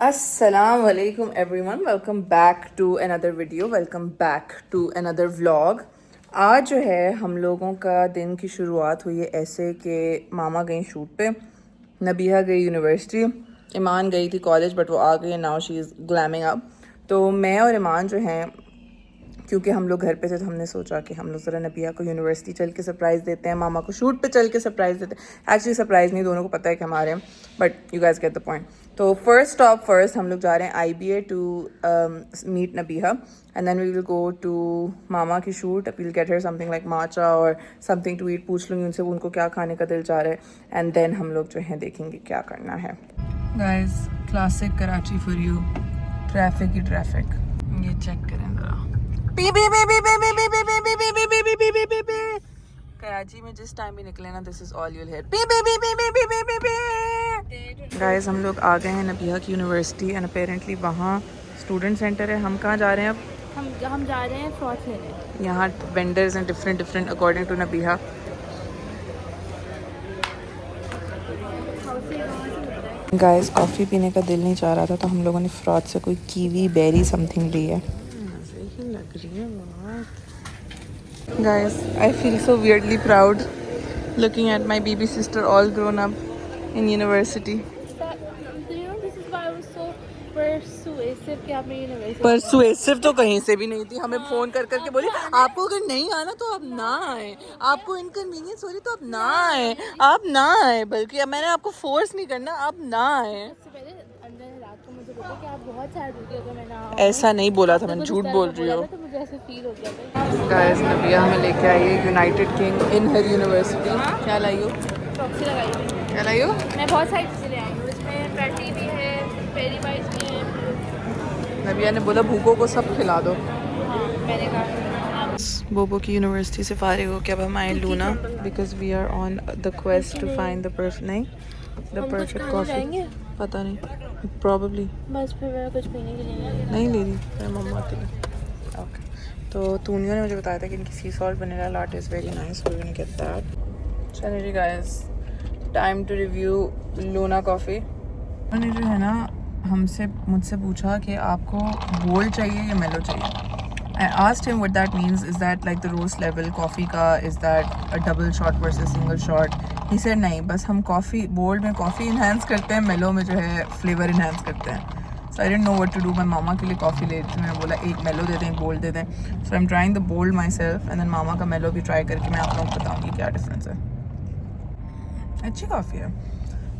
Assalamualaikum everyone, welcome back to another video, welcome back to another vlog। आज जो है हम लोगों का दिन की शुरुआत हुई है ऐसे कि मामा गई शूट पे, नबीहा गई यूनिवर्सिटी, ईमान गई थी कॉलेज बट वो आ गई है, नाउ शी इज़ ग्लैमिंग अप। तो मैं और ईमान जो हैं, क्योंकि हम लोग घर पे थे तो हमने सोचा कि हम लोग ज़रा नबिया को यूनिवर्सिटी चल के सरप्राइज़ देते हैं, मामा को शूट पे चल के सरप्राइज़ देते हैं। एक्चुअली सरप्राइज़ नहीं, दोनों को पता है कि हमारे हैं, but you guys get the point. तो फर्स्ट स्टॉप फर्स्ट हम लोग जा रहे हैं IBA to meet Nabiya, and then we will go to मामा की shoot, we'll get her something like matcha और समथिंग टू ईट। पूछ लूँगी उनसे उनको क्या खाने का दिल चाह रहा है, एंड देन हम लोग जो है देखेंगे क्या करना है। Guys classic Karachi for you, traffic he traffic. ये चेक करें ज़रा, कराची में जिस टाइम भी निकले ना, this is all you'll here. Guys हम लोग आ गए हैं नबिया की यूनिवर्सिटी एंड अपेरेंटली वहाँ स्टूडेंट सेंटर है। हम कहाँ जा रहे हैं अब? हम जा रहे हैं फ्रॉथ लेने। यहाँ वेंडर्स हैं डिफरेंट अकॉर्डिंग टू नबिया। गाइस कॉफ़ी पीने का दिल नहीं चाह रहा था तो हम लोगों ने फ्रॉथ से कोई कीवी बेरी समथिंग ली है। सही लग रही है। Guys, I feel so weirdly proud looking at my baby sister all grown up in university. Persuasive तो कहीं से भी नहीं थी, हमें फ़ोन कर करके बोली आपको अगर नहीं आना तो आप ना आए, आपको इनकन्वीनियंस हो रही तो आप ना आए, आप ना आए, बल्कि मैंने आपको फोर्स नहीं करना, आप ना आए। ऐसा नहीं बोला था, मैं झूठ बोल रही हूँ। गाइस नबिया हमें लेके आई है United king in her university. क्या लाई हो? क्या लाई हो? मैं बहुत सारी चीज़ें ले आई हूँ, इसमें पैटी भी है, पेरी बाइट्स भी है। नबिया ने बोला भूखों को सब खिला दो। हाँ, मैंने कहा बोबो की यूनिवर्सिटी से फारिग हो के अब हम आए Luna, because we are on the quest to find the perfect coffee. पता नहीं, प्रॉब्ली बस फिर मैं कुछ पीने के लिए नहीं ले रही, मैं मम्मा के लिए। ओके, तो तूनियो ने मुझे बताया था कि इनकी sea salt vanilla latte is very nice, we will gonna get that. चलिए जी guys, time to review Luna coffee. उन्होंने जो है ना मुझसे पूछा कि आपको बोल्ड चाहिए या मेलो चाहिए। I asked him what that means. Is that like the roast level coffee का? Is that a double shot versus single shot? He said नहीं, बस हम कॉफ़ी बोल्ड में कॉफ़ी इन्हांस करते हैं, मेलो में जो है फ्लेवर इन्हांस करते हैं। So I didn't know what to do. मैं मामा के लिए कॉफ़ी ले रही थी, मैंने बोला एक मेलो दे दें, एक बोल्ड दे दें। So I'm trying the bold myself and then मामा का मेलो भी ट्राई करके मैं आप लोगों को बताऊँगी क्या डिफरेंस है। अच्छी कॉफ़ी है,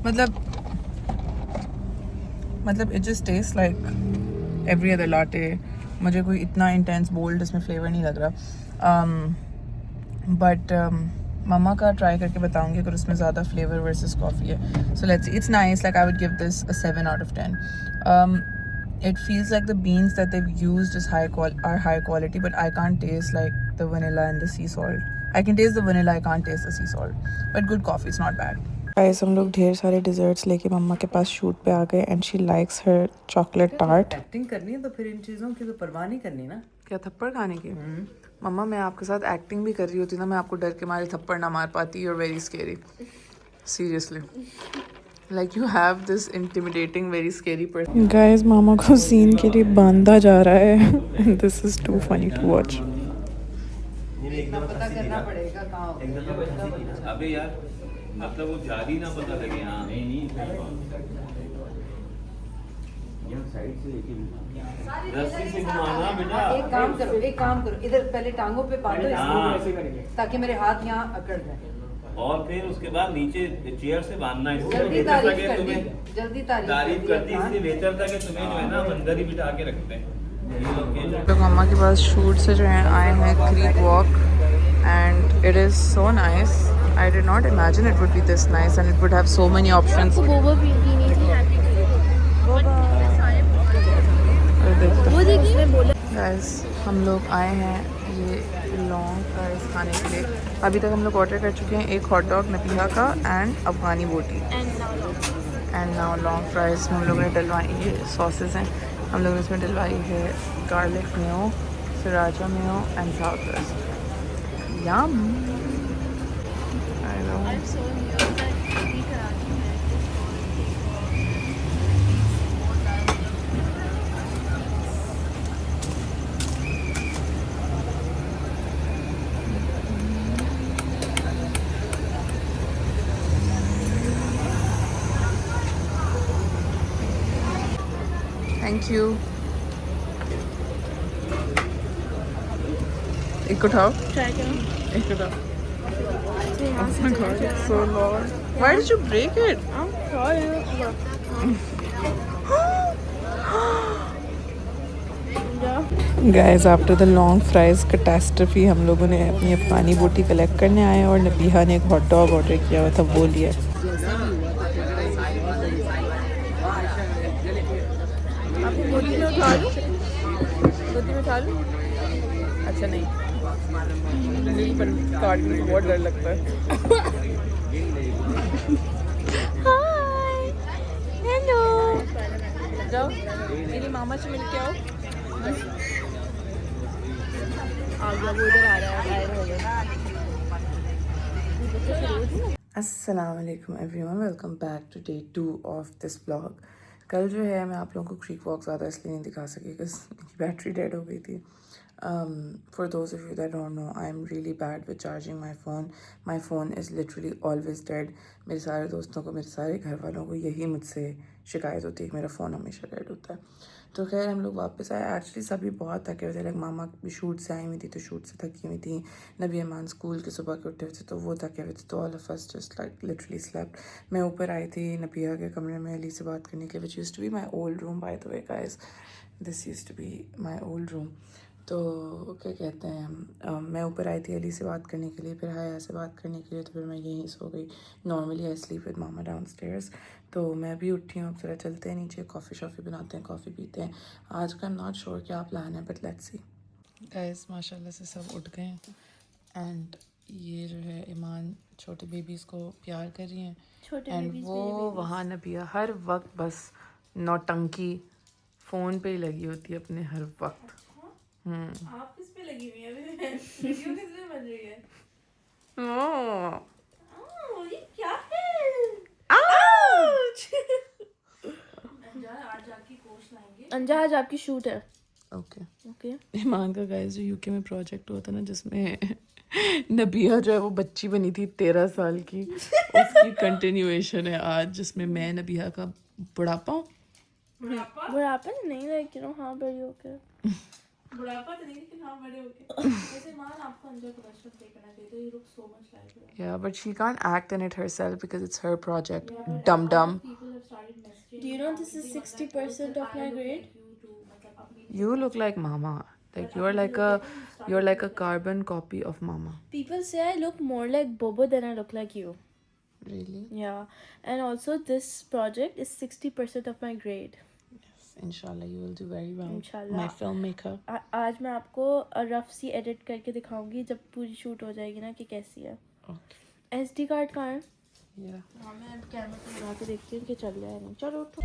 मतलब it just tastes like every other latte। मुझे कोई इतना इंटेंस बोल्ड इसमें फ्लेवर नहीं लग रहा, बट मम्मा का ट्राई करके बताऊंगी अगर उसमें ज़्यादा फ्लेवर वर्सेस कॉफ़ी है। So let's see, it's nice, like I would give this a 7 out of 10। It feels like the beans that they've used is are high quality, but I can't taste like the vanilla and the sea salt. I can taste the vanilla, I can't taste the sea salt, but good coffee, it's not bad। Guys हम लोग ढेर सारे desserts लेके मम्मा के पास shoot पे आ गए and she likes her chocolate tart. Acting करनी है तो फिर इन चीज़ों की तो परवाह नहीं करनी ना। क्या थप्पड़ खाने की? मम्मा मैं आपके साथ एक्टिंग भी कर रही होती ना, मैं आपको डर के मारे थप्पड़ ना मार पाती। You are very scary, seriously, like you have this intimidating very scary person. Guys मामा को सीन के लिए बांधा जा रहा है and this is too funny to watch. पता करना पड़ेगा कहाँ। अबे यार मतलब वो जारी ना पता लगे। हाँ नहीं साइड से लेके रस्सी से घुमाना बेटा। एक काम करो इधर पहले टांगों पे बांधो इसको, ताकि मेरे हाथ यहाँ अकड़ जाए, और फिर उसके बाद नीचे चेयर से बांधना है। जल्दी तारीफ करती इसलिए बेहतर था कि तुम्हें जो है ना अंदर ही बिठा के रखते हैं। तो मम्मा के पास शूट से जो है आए हैं creek walk and it is so nice. I did not imagine it would be this nice and it would have so many options। Guys हम लोग आए हैं ये लॉन्ग फ्राइज खाने के लिए। अभी तक हम लोग ऑर्डर कर चुके हैं, एक हॉट डॉग नबिहा का एंड अफगानी बोटी, एंड नाउ लॉन्ग फ्राइज हम लोगों ने डलवाई। ये सॉसेस हैं, हम लोगों ने इसमें डलवाई है garlic mayo, sriracha mayo and southwest. Yum. I'm so new that thank you. एक उठाओ, ट्राई करो। एक उठाओ। Oh my god, it's so long. Why did you break it? I'm sorry. Guys, after the long fries catastrophe, हम लोगों ने अपनी अफगानी बोटी कलेक्ट करने आए और नबीहा ने एक हॉट डॉग ऑर्डर किया हुआ था, वो लिया। आपको गोदी में उठा लूं? गोदी में उठा लूं? अच्छा नहीं, पर काटने से बहुत डर लगता है। हाय, हेलो। जाओ मेरी मामा से मिल के आओ। आ गया, वो इधर आ रहा है, टायर हो गया। अस्सलाम वालेकुम everyone, welcome back to day 2 of this vlog. कल जो है मैं आप लोगों को क्रीक वॉक ज़्यादा इसलिए नहीं दिखा सकी बिकॉज मेरी बैटरी डेड हो गई थी। For those of you that don't know, I am really bad with charging my phone is literally always dead. मेरे सारे दोस्तों को, मेरे सारे घर वालों को यही मुझसे शिकायत होती है कि मेरा फ़ोन हमेशा डेड होता है। तो खैर हम लोग वापस आए। एक्चुअली सभी बहुत थके हुए थे, लाइक मामा भी शूट से आई हुई थी तो शूट से थकी हुई थी। नबी अमान स्कूल के सुबह के उठे हुए थे तो वो थके हुए थे, तो all of us just like literally slept. मैं ऊपर आई थी नबिया के कमरे में अली से बात करने के लिए, which used to be my old room by the way guys, this used to be my old room. तो क्या कहते हैं, मैं ऊपर आई थी अली से बात करने के लिए, फिर हाया से बात करने के लिए, तो फिर मैं यहीं सो गई। Normally I sleep with mama downstairs. तो मैं अभी उठी हूँ, अब ज़रा चलते हैं नीचे, कॉफ़ी शॉफ़ी बनाते हैं, कॉफ़ी पीते हैं। आज का नॉट श्योर क्या प्लान है, बट लेट्स सी। गाइस माशाल्लाह से सब उठ गए हैं एंड ये जो है ईमान छोटे बेबीज़ को प्यार कर रही हैं एंड वो वहाँ नबिया हर वक्त बस नौटंकी फ़ोन पे ही लगी होती है अपने हर वक्त। आप किस पे लगी हुई हैं अभी? वीडियो किस पे बन रही है? ये क्या है? अंजा आज आपकी शूट है। Okay okay. ईमान का गाइस जो यूके में प्रोजेक्ट हुआ था ना, जिसमें नबिया जो है वो बच्ची बनी थी 13 साल की, उसकी कंटिन्यूएशन है आज, जिसमें मैं नबिया का बुढ़ापा हूँ। बुढ़ापा नहीं, लाइक यू नो, हाँ बड़ी होके। बुढ़ापा तो नहीं, लेकिन हाँ बड़े होके। वैसे मान आपको अंजा को बचपन देखना चाहिए, you look so much like her. Yeah, but she can't act in it herself because it's her project. Dum dum. People have started messaging. Do you know this is 60% of my grade? You look like mama. Like you're like a carbon copy of mama. People say I look more like Bobo than I look like you. Really? Yeah, and also this project is 60% of my grade. Inshallah, you will do very well. Inshallah. My filmmaker. आज मैं आपको rough सी edit करके दिखाऊंगी जब पूरी shoot हो जाएगी ना कि कैसी है। Okay. SD कार्ड कहाँ है? Yeah. हाँ मैं कैमरा पे लगा के देखती हूँ कि चल रहा है नहीं। चलो उठो।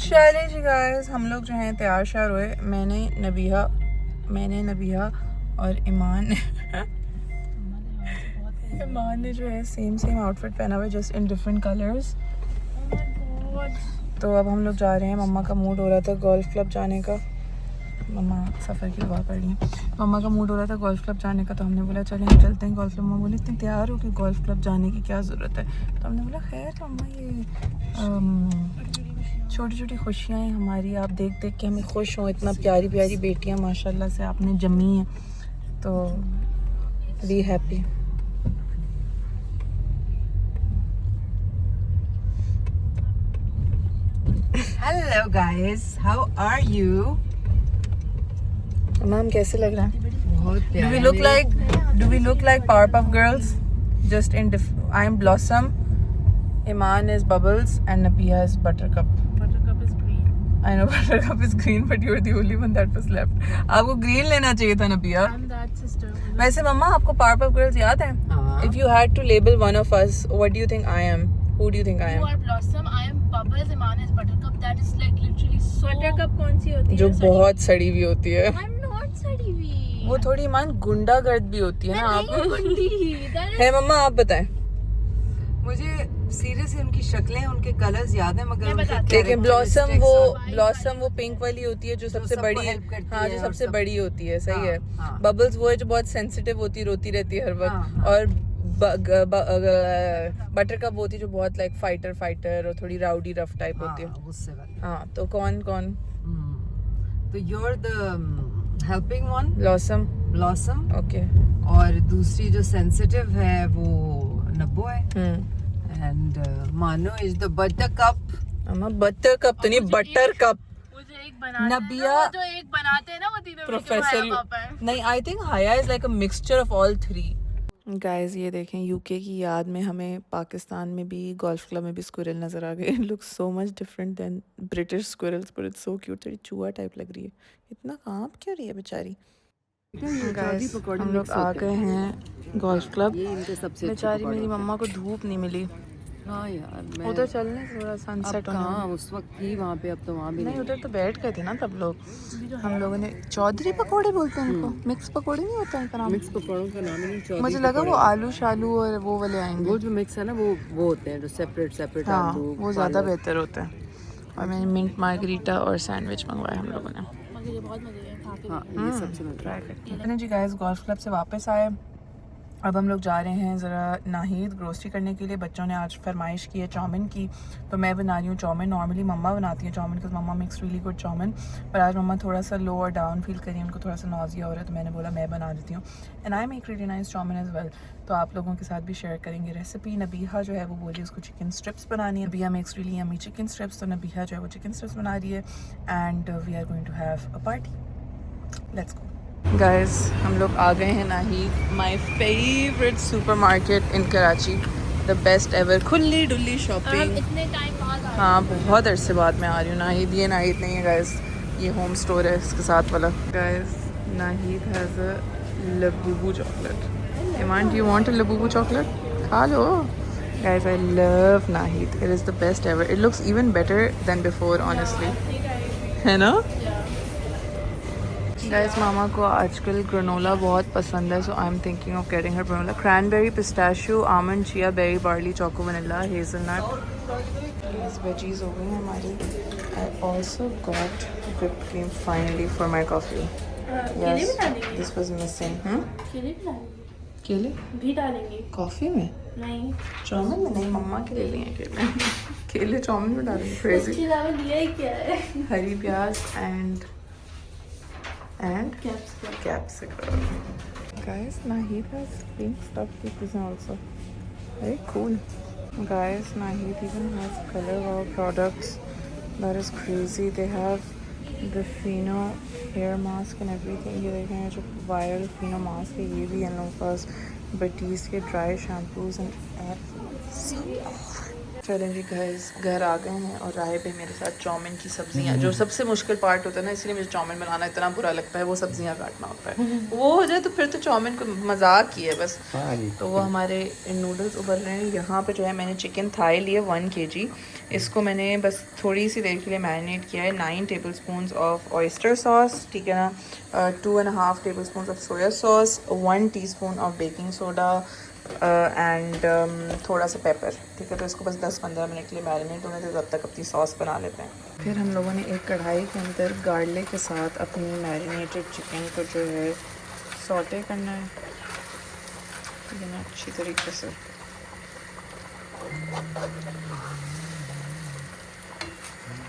चले जी गाइस, हम लोग जो हैं तैयार शार हुए। मैंने नबिया और ईमान ने जो है सेम आउटफिट पहना हुआ है, जस्ट इन डिफरेंट कलर्स। तो अब हम लोग जा रहे हैं। मम्मा का मूड हो रहा था गोल्फ क्लब जाने का, मम्मा सफ़र की दुआ कर रही हैं। मम्मा का मूड हो रहा था गोल्फ क्लब जाने का, तो हमने बोला चलें हम चलते हैं गोल्फ क्लब। मम्मा बोली इतने तैयार हो कि गोल्फ क्लब जाने की क्या ज़रूरत है? तो हमने बोला खैर मम्मा, ये छोटी छोटी खुशियाँ हैं हमारी, आप देख देख के हमें खुश हों। इतना प्यारी प्यारी बेटियाँ माशाल्लाह से आपने जमी हैं, तो be happy. Hello guys, how are you? Ma'am कैसे लग रहा है? बहुत Do we look like Powerpuff Girls? Just in I am Blossom, Iman is Bubbles, and Nabia is Buttercup. Buttercup is green. I know Buttercup is green, but you are the only one that was left. आपको green लेना चाहिए था Nabia. I'm that sister. वैसे मम्मा आपको Powerpuff Girls याद है? हाँ। If you had to label one of us, what do you think I am? Who do you think I You am? are Blossom. I am Bubbles. Iman is Buttercup. That is like literally so. Buttercup कौन सी होती है? जो बहुत सड़ी हुई होती है। I'm not सड़ी हुई। वो थोड़ी ईमान गुंडागर्द भी होती है ना आप। That है मम्मा आप बताएं। मुझे सीरियसली उनकी शक्लें, उनके कलर्स याद है, मगर देखिए ब्लॉसम वो पिंक वाली होती है जो सबसे बड़ी है। हाँ, जो सबसे बड़ी होती है, सही है। बबल्स वो है जो बहुत सेंसिटिव होती है, रोती रहती है हर वक्त। और बटर कप वो थी जो बहुत लाइक फाइटर और थोड़ी राउडी रफ टाइप होती है। उससे वाली। हाँ, तो कौन तो you're the helping one, blossom. Blossom, okay. और दूसरी जो sensitive है वो नब्बो है, and Manu is the buttercup. अम्मा बटर कप तो नहीं, बटर कप। मुझे एक बनाना नबिया है ना, वो जो एक बनाते हैं ना वो तीनों प्रोफेसर पापा है। नहीं, आई थिंक हाया is like a mixture of all three. Guys ये देखें, यूके की याद में हमें पाकिस्तान में भी गोल्फ क्लब में भी स्क्विरल नज़र आ गए। It looks so much different than British squirrels, but it's so cute. थोड़ी चूहा टाइप लग रही है। इतना कांप क्यों रही है बेचारी? गाइस हम लोग आ गए हैं गोल्फ क्लब। ये इनके सबसे बेचारी मेरी मम्मा को धूप नहीं मिली। हाँ यार, उधर चलने थोड़ा सनसेट होने कहाँ उस वक्त थी वहाँ पे, अब तो वहाँ भी नहीं, उधर तो बैठ गए थे ना तब लोग। हम लोगों ने चौधरी पकोड़े बोलते हैं इनको, मिक्स पकोड़े नहीं होता इनका नाम? मिक्स पकौड़ों का नाम ही नहीं, चौधरी मुझे लगा वो आलू शालू और वो वाले आएंगे। वो जो मिक्स है ना वो होते हैं जो सेपरेट हाँ, आलू, वो ज़्यादा बेहतर होता है। और मैंने मिंट मार्गरीटा और सैंडविच मंगवाया हम लोगों ने। मुझे बहुत मजे आए खा के। हाँ ये सबसे मजा। ट्राई करते हैं जी। गाइस गोल्फ क्लब से वापस आए, अब हम लोग जा रहे हैं ज़रा नाहिद ग्रोसरी करने के लिए। बच्चों ने आज फरमाइश की है चाउमिन की, तो मैं बना रही हूँ चाउमिन। नॉर्मली मम्मा बनाती है chow mein, because mamma makes really good chow mein, पर आज मम्मा थोड़ा सा लो और डाउन फील करी, उनको थोड़ा सा नॉजिया हो रहा है, तो मैंने बोला मैं बना देती हूँ। And I make really nice chow mein as well, तो आप लोगों के साथ भी शेयर करेंगे रेसिपी। नबीहा जो है वो बोली उसको चिकन स्ट्रिप्स बनानी है। Nabiha makes really yummy chicken strips, तो नबीहा जो है वो चिकन स्ट्रिप्स बना रही है and we are going to have a party. Let's go. Guys हम लोग आ गए हैं Naheed, my favourite supermarket in Karachi, the best ever, खुली डुल्ली शॉपिंग। इतने टाइम बाद आए। हाँ, बहुत अरसे बाद मैं आ रही हूँ। नाहिद, ये नाहिद नहीं है गाइस, ये होम स्टोर है इसके साथ वाला। Guys Nahid has a Labubu chocolate. Iman, you want a Labubu chocolate? खा लो। Guys I love Nahid, it is the best ever. It looks even better than before honestly, है ना? गाइस मामा को आजकल ग्रेनोला बहुत पसंद है, so I am thinking of getting her granola. Cranberry, pistachio, almond, chia, berry, barley, choco, vanilla, hazelnut. Veggies हो गई हैं हमारी। I also got whipped cream finally for my coffee. Yes, this was missing. केले भी डालेंगे? केले भी डालेंगे? कॉफ़ी में? नहीं, चाउमिन में नहीं, मम्मा के लिए हैं केले। केले चाउमिन में डालेंगे? इसके क्रेजी। अलावा लिया ही क्या है? हरी प्याज and capsicum. Guys, Nahid has pink stuffed cookies also. Very cool. Guys, Nahid even has Color Wow products. That is crazy. They have the Fino hair mask and everything. ये देखें जो viral Fino mask है, ये भी इन लोगों के पास। Batiste के dry shampoos and चलें जी गाइस, घर आ गए हैं और राय पे मेरे साथ चाउमिन की सब्जियां, जो सबसे मुश्किल पार्ट होता है ना, इसलिए मुझे चाउमिन बनाना इतना बुरा लगता है, वो सब्जियां काटना होता है। वो हो जाए तो फिर तो चाउमिन को मजाक ही है बस। तो वो हमारे नूडल्स उबल रहे हैं। यहाँ पे जो है मैंने चिकन थाई लिए 1 kg। इसको मैंने बस थोड़ी सी देर के लिए मैरिनेट किया है। 9 tablespoons ऑफ ऑयस्टर सॉस, ठीक है ना, 2.5 tablespoons of soya sauce, 1 teaspoon of baking soda and थोड़ा सा पेपर, ठीक है। तो इसको बस 10-15 मिनट के लिए मैरिनेट होने दे, तब तक अपनी सॉस बना लेते हैं। फिर हम लोगों ने एक कढ़ाई के अंदर गार्लिक के साथ अपनी मैरिनेटेड चिकन को जो है सौटे करना है, ठीक है ना, अच्छी तरीके से।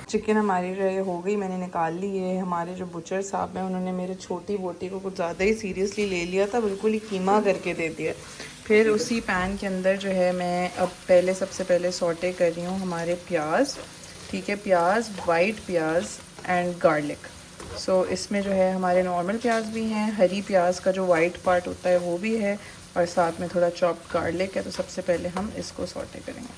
चिकन हमारी जो है हो गई, मैंने निकाल ली है। हमारे जो बुचर साहब हैं उन्होंने मेरे छोटी बोटी को कुछ ज़्यादा ही सीरियसली ले लिया था, बिल्कुल ही कीमा करके दे दिया। फिर उसी पैन के अंदर जो है मैं अब सबसे पहले सौटे कर रही हूँ हमारे प्याज, ठीक है, प्याज, वाइट प्याज एंड गार्लिक। सो इसमें जो है हमारे नॉर्मल प्याज भी हैं, हरी प्याज का जो वाइट पार्ट होता है वो भी है, और साथ में थोड़ा चॉप्ड गार्लिक है। तो सबसे पहले हम इसको सौटे करेंगे।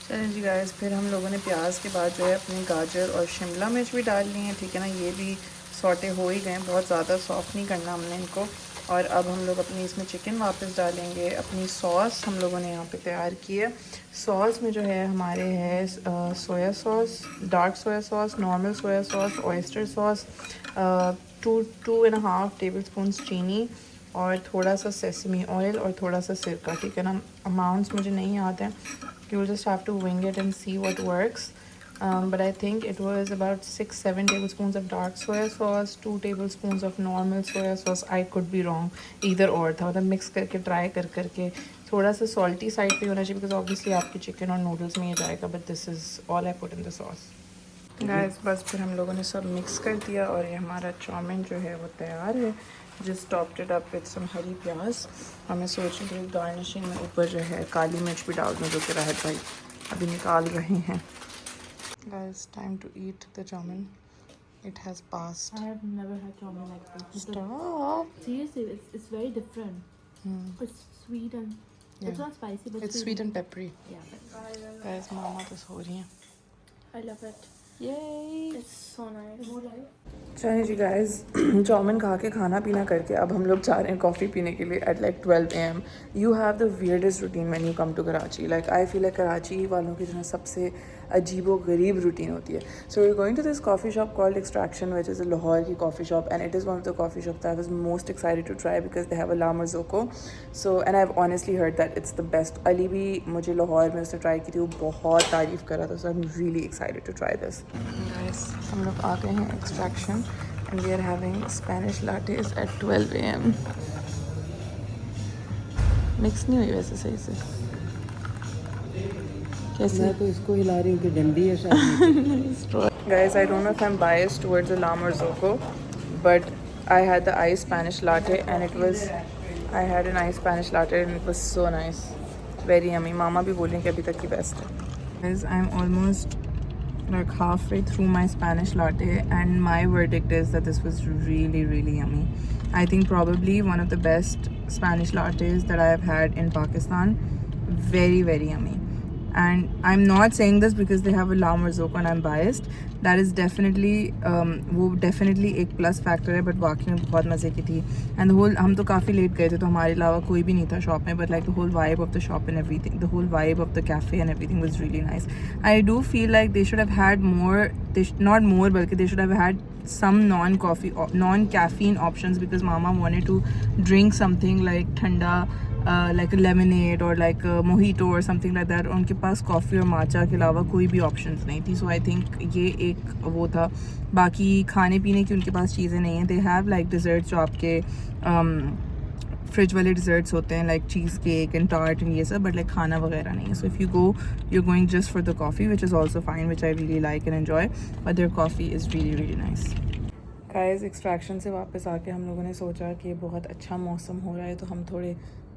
चलें जी गाइस, फिर हम लोगों ने प्याज के बाद जो है अपनी गाजर और शिमला मिर्च भी डाल ली हैं, ठीक है ना, ये भी सौटे हो ही गए, बहुत ज़्यादा सॉफ्ट नहीं करना हमने इनको। और अब हम लोग अपनी इसमें चिकन वापस डालेंगे। अपनी सॉस हम लोगों ने यहाँ पे तैयार की है। सॉस में जो है हमारे है soya sauce, dark soya sauce, normal soya sauce, oyster sauce, 2.5 tablespoons चीनी, और थोड़ा सा सेसमी ऑयल और थोड़ा सा सिरका, ठीक है ना। अमाउंट्स मुझे नहीं आते हैं, you will just have to wing it and see what works. But I think it was about 6-7 tablespoons of dark soya sauce, 2 tablespoons of normal soya sauce. I could be wrong, either or था, मतलब mix करके try करके थोड़ा सा salty side पे होना चाहिए because obviously आपके चिकन और नूडल्स में ही जाएगा, but this is all I put in the sauce. Guys बस फिर हम लोगों ने सब मिक्स कर दिया और ये हमारा चाउमीन जो है वो तैयार है। Just topped it up with some हरी प्याज। हमें सोच रहे थे गार्निशिंग में ऊपर जो है काली मिर्च भी डाल दूँ, जो कि राहत भाई अभी निकाल रहे हैं। Guys time to eat the chow mein. It has passed. I have never had chow mein like this. Stop. Seriously, it's very different. It's sweet and it's not spicy, but It's sweet and peppery. Yeah, Guys, मामा तो सो रही हैं। I love it. Yay! It's so nice. More like. चलिए जी guys, chowmein खा के खाना पीना करके अब हम लोग जा रहे हैं कॉफ़ी पीने के लिए at like 12 AM। You have the weirdest routine when you come to Karachi. Like I feel like Karachi वालों की जो है सबसे अजीबो गरीब रूटीन होती है। So we are going to this coffee shop called Extraction which is Lahore की coffee shop and it is one of the coffee shop that I was most excited to try because they have a La Marzocco. So and I have honestly heard that it's the best. Ali भी मुझे लाहौर में उसने try की थी, वो बहुत तारीफ़ कर रहा था। So I am really excited to try this. Guys हम लोग आ गए हैं Extraction and we are having Spanish lattes at 12 AM. Mix नहीं हुई वैसे सही से। कैसे? मैं तो इसको हिला रही हूँ कि डंडी है शायद। Guys, I don't know if I'm biased towards the La Marzocco, but I had the iced Spanish latte and it was, I had an iced Spanish latte and it was so nice, very yummy. मामा भी बोल रही हैं कि अभी तक की best है। Guys, I'm almost like halfway through my Spanish latte and my verdict is that this was really yummy. I think probably one of the best Spanish lattes that I have had in Pakistan. Very yummy. And I'm not saying this because they have a La Marzocco and I'm biased. That is definitely वो definitely एक plus factor है, but वाकई में बहुत मज़े की थी। And the whole, हम तो काफ़ी लेट गए थे तो हमारे अलावा कोई भी नहीं था शॉप में, but like the whole vibe of the shop and everything, the whole vibe of the cafe and everything was really nice. I do feel like they should have had more, not more बल्कि they should have had some non-caffeine options because mama wanted to drink something like ठंडा like a lemonade or like a mojito or something like that। उनके पास coffee और माचा के अलावा कोई भी options नहीं थी। सो आई थिंक ये एक वो था। बाकी खाने पीने की उनके पास चीज़ें नहीं हैं। दे हैव लाइक डिज़र्ट्स जो आपके फ्रिज वाले डिज़र्ट्स होते हैं like cheese cake and tart and ये सब, बट लाइक खाना वगैरह नहीं है। So if you go you are going just for the coffee which is also fine, which I really like and enjoy, but their coffee is really nice. Guys extraction से वापस आके हम लोगों ने सोचा कि बहुत अच्छा मौसम हो रहा है तो हम थोड़े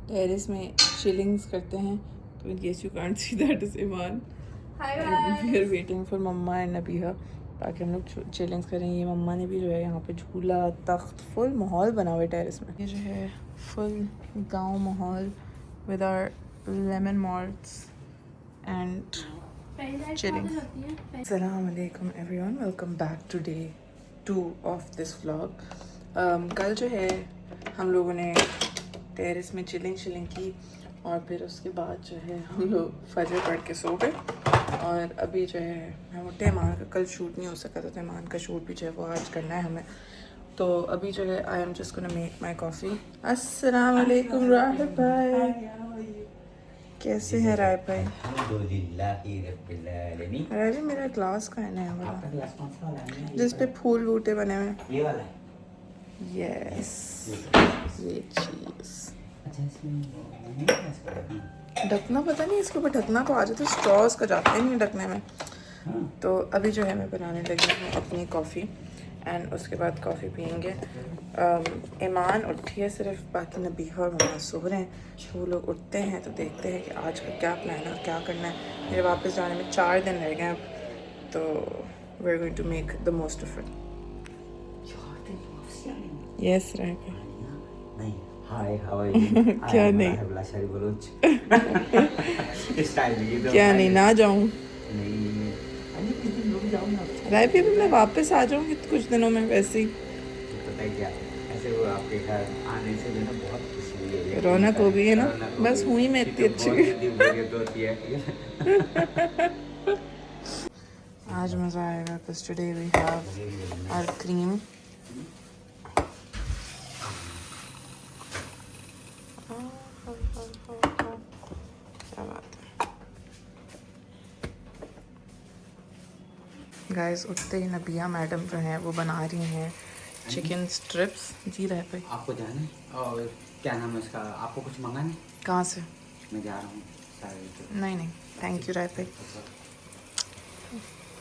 टेरेस में चिलिंग्स करते हैं। तो in case you can't see that is Iman, we are waiting for mamma and Nabiha ताकि हम लोग चिलिंग्स करें। ये मम्मा ने भी जो है यहाँ पे झूला तख्त फुल माहौल बना हुआ है टेरेस में। ये जो है फुल गांव माहौल with our lemon malts and chilling. अस्सलाम वालेकुम everyone, welcome back to day 2 of this vlog. कल जो है हम लोगों ने टेरेस में चिलिंग की और फिर उसके बाद जो है हम लोग फजर पढ़ के सो गए। और अभी जो है मैं वो ईमान का कल शूट नहीं हो सका था, तो ईमान का शूट भी जो है वो आज करना है हमें। तो अभी जो है I am just gonna make my coffee. अस्सलाम वालेकुम राहिब भाई, कैसे हैं राहिब भाई? अरे मेरा ग्लास का है नया वाला जिस पे फूल बूटे बने हुए हैं। ये वाला है? यस, ये चीज़ ढकना पता नहीं इसके ऊपर ढकना तो आ जाता है, स्ट्रॉस का जाता ही नहीं ढकने में। तो अभी जो है मैं बनाने लगी हूँ अपनी कॉफ़ी एंड उसके बाद कॉफ़ी पियेंगे। ईमान उठी है सिर्फ, बाकी नबीहा और मम्मा सो रहे हैं। तो वो लोग उठते हैं तो देखते हैं कि आज का क्या प्लान है और क्या करना है। मेरे वापस जाने में 4 दिन रह गए अब, तो we are going to make the most of it. Yes right. नहीं, हाय हाउ आर यू? क्या नहीं? इस टाइम ये तो क्या नहीं, ना जाऊँ नहीं, अरे किस दिन रुक जाओ ना। राइट, भी मैं वापस आ जाऊँगी कुछ दिनों में वैसे ही। पता है क्या, ऐसे वो आपके घर आने से जो है ना बहुत खुशी हुई है, रौनक हो गई है ना, बस हुई मैं इतनी अच्छी। आज मज़ा आएगा because today we have our cream. क्या बात है गाइस। उठते ही नबिया मैडम जो हैं वो बना रही हैं चिकन स्ट्रिप्स। जी रहे भाई, आपको जाना है और क्या नाम है उसका, आपको कुछ मंगाना है? कहाँ से? मैं जा रहा हूँ सारे। नहीं नहीं, थैंक यू रायफे।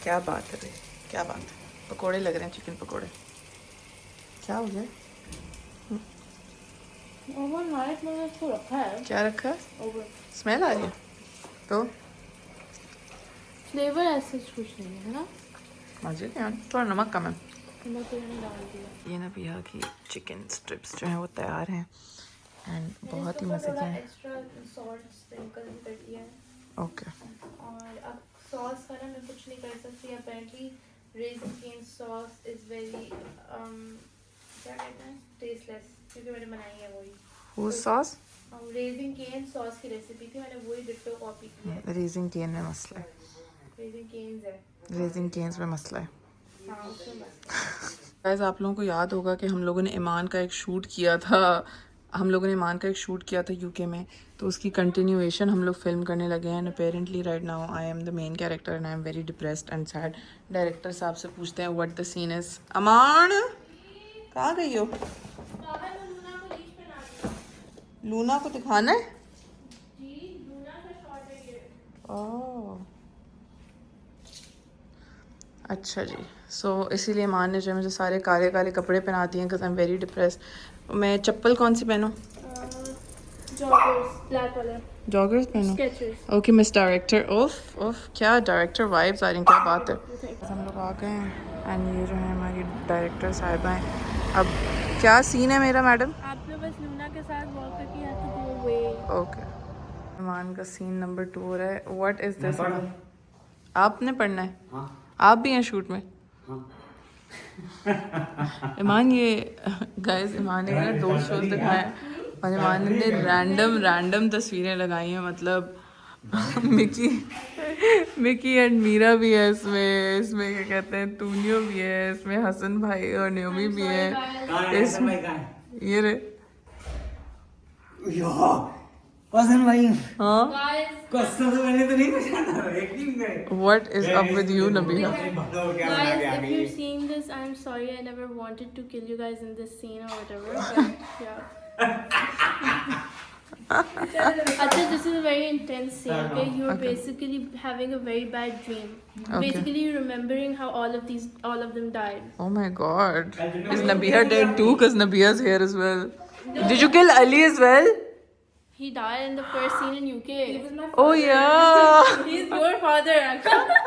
क्या बात है भाई, क्या बात है। पकोड़े लग रहे हैं, चिकन पकोड़े। क्या हो गया? ओवन नाइट मैंने इसको रखा है। क्या रखा है? ओवन स्मेल आ रही है तो फ्लेवर ऐसे कुछ नहीं है ना, मजे के यार, थोड़ा नमक कम है। नमक तो मैंने डाल दिया। ये नबिया की चिकन स्ट्रिप्स जो हैं वो तैयार हैं एंड बहुत ही मज़े के हैं। एक्स्ट्रा सॉल्ट स्प्रिंकल कर दिया है। ओके, और अब सॉस का ना मैं कुछ नहीं कर सकती। Apparently Raising Cane's sauce is very क्या कहते हैं, टेस्टलेस, क्योंकि मैंने बनाई है वही। वो सॉस रेज़िन केन सॉस की रेसिपी थी, मैंने वही डिट्टो कॉपी की है। रेजिंग केन में मसला है, रेज़िन केन्स है, रेजिंग केन्स में मसला है। हाँ उसमें बस। गाइस आप लोगों को याद होगा कि हम लोगों ने ईमान का एक शूट किया था, यूके में, तो उसकी कंटिन्यूएशन हम लोग फिल्म करने लगे हैं। Apparently right now I am the main character and I am very depressed and sad. Director साहब से पूछते हैं व्हाट द सीन इज। अमान कहाँ गई हो? लूना को दिखाना है? ओह अच्छा जी। सो इसीलिए ईमान ने जो है मुझे सारे काले काले कपड़े पहना दिए because I am very depressed. मैं चप्पल कौन सी पहनूं? जॉगर्स ब्लैक वाले, जॉगर्स पहनूं? स्केचर्स। Okay miss director. ओफ ओफ, क्या डायरेक्टर वाइब्स आ रही हैं, क्या बात है। हम लोग आ गए हैं एंड ये जो है हमारी डायरेक्टर साहिबा हैं। अब क्या सीन है मेरा मैडम? आपने बस लूना के साथ वॉक करके have to go away. Okay, Iman का सीन नंबर 2 हो रहा है। What is this? आपने पढ़ना है? हाँ आप भी हैं शूट में? हाँ। ईमान ये गाइस ईमान ने ना 2 शोज दिखाए और ईमान ने रैंडम तस्वीरें लगाई हैं। मतलब मिकी एंड मीरा भी है इसमें क्या कहते हैं, तूनियो भी है इसमें, हसन भाई और न्योमी भी है इसमें। ये रे हसन भाई, हाँ, कसम से मैंने तो नहीं पहचाना, एक्टिंग करे। What is up with you नबिया? Guys, if you're seeing this, I'm sorry. I never wanted to kill you guys in this scene or whatever. But yeah. Acha, this is a very intense scene. Okay, you're basically having a very bad dream. Okay. Basically, you're remembering how all of them died. Oh my god. Is Nabia dead too? Because Nabia's here as well. Did you kill Ali as well? He died in the first scene in UK. He was my Oh yeah. He's your father, actually.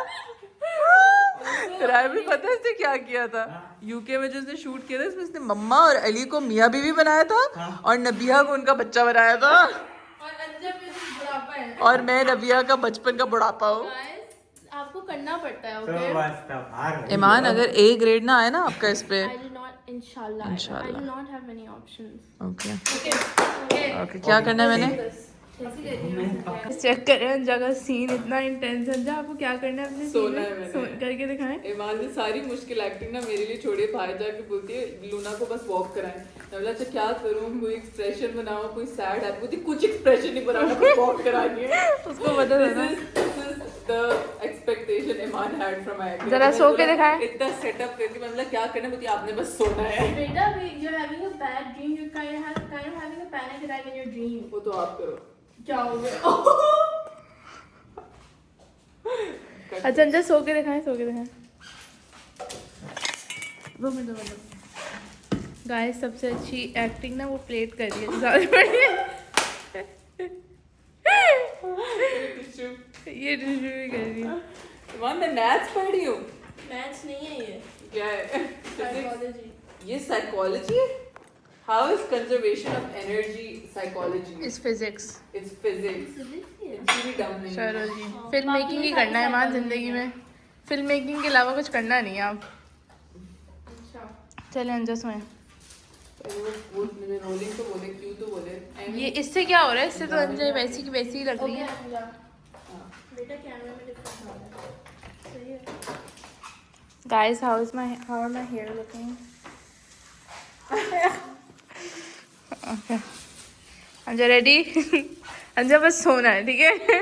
राय भी पता है इसने क्या किया था? UK में जो इसने शूट किया था इसमें इसने मम्मा और अली को मियाँ बीवी बनाया था और नबिया को उनका बच्चा बनाया था। और अंजब में तो बुढ़ापा है। और मैं नबिया का बचपन का बुढ़ापा हूँ। Guys, आपको करना पड़ता है, तो okay? बस तब हार ईमान अगर A ग्रेड ना आए ना आपका इस पे, I do not, inshallah. I Inshallah. do not have many options. Okay Okay. Okay, क्या करना है मैंने? चेक करें जगह सीन इतना इंटेंस है। जब आपको क्या करना है अपने सोना है मैंने। करके दिखाएं। ईमान ने सारी मुश्किल एक्टिंग ना मेरे लिए छोड़ी है। बाहर जाके बोलती है लूना को बस वॉक कराएं। मैं बोला अच्छा क्या करूं, कोई एक्सप्रेशन बनाओ, कोई सैड है, बोलती कुछ एक्सप्रेशन नहीं बनाना, बस वॉक करानी है। उसको पता था ना the expectation Iman had from my. जरा सो के दिखाएं। इतना सेटअप करके मैं बोला क्या करना है, बोलती आपने बस सोना है। बेटा, you're having a bad dream. You're kind of having a panic attack in your dream. वो तो आप करो। क्या हो गया? अच्छा अंदर सो के दिखाएं, सो के दिखाएं। 2 मिनट। गाइस सबसे अच्छी एक्टिंग ना वो प्लेट कर रही है, ज़्यादा बढ़िया। ये टिश्यू भी कर रही है। ईमान मैं मैथ्स पढ़ रही हूँ। मैथ्स नहीं है ये, क्या है? साइकोलॉजी। ये साइकोलॉजी है? How is conservation of energy psychology? इस physics. It's physics. It's really dumb नहीं है। चलो जी, फिल्म मेकिंग ही करना है मान जिंदगी में। फिल्म मेकिंग के अलावा कुछ करना नहीं है आप। चले अंजा सोएं। पहले वो मुझे रोलिंग तो बोले, क्यों तो बोले। ये इससे क्या हो रहा है? इससे तो अंजा वैसी की वैसी ही लग रही है। बेटा कैमरा में डिफरेंस आ रहा है। सही है। Guys, how are my hair looking? Okay. Anja ready? Anja बस सोना है, ठीक है?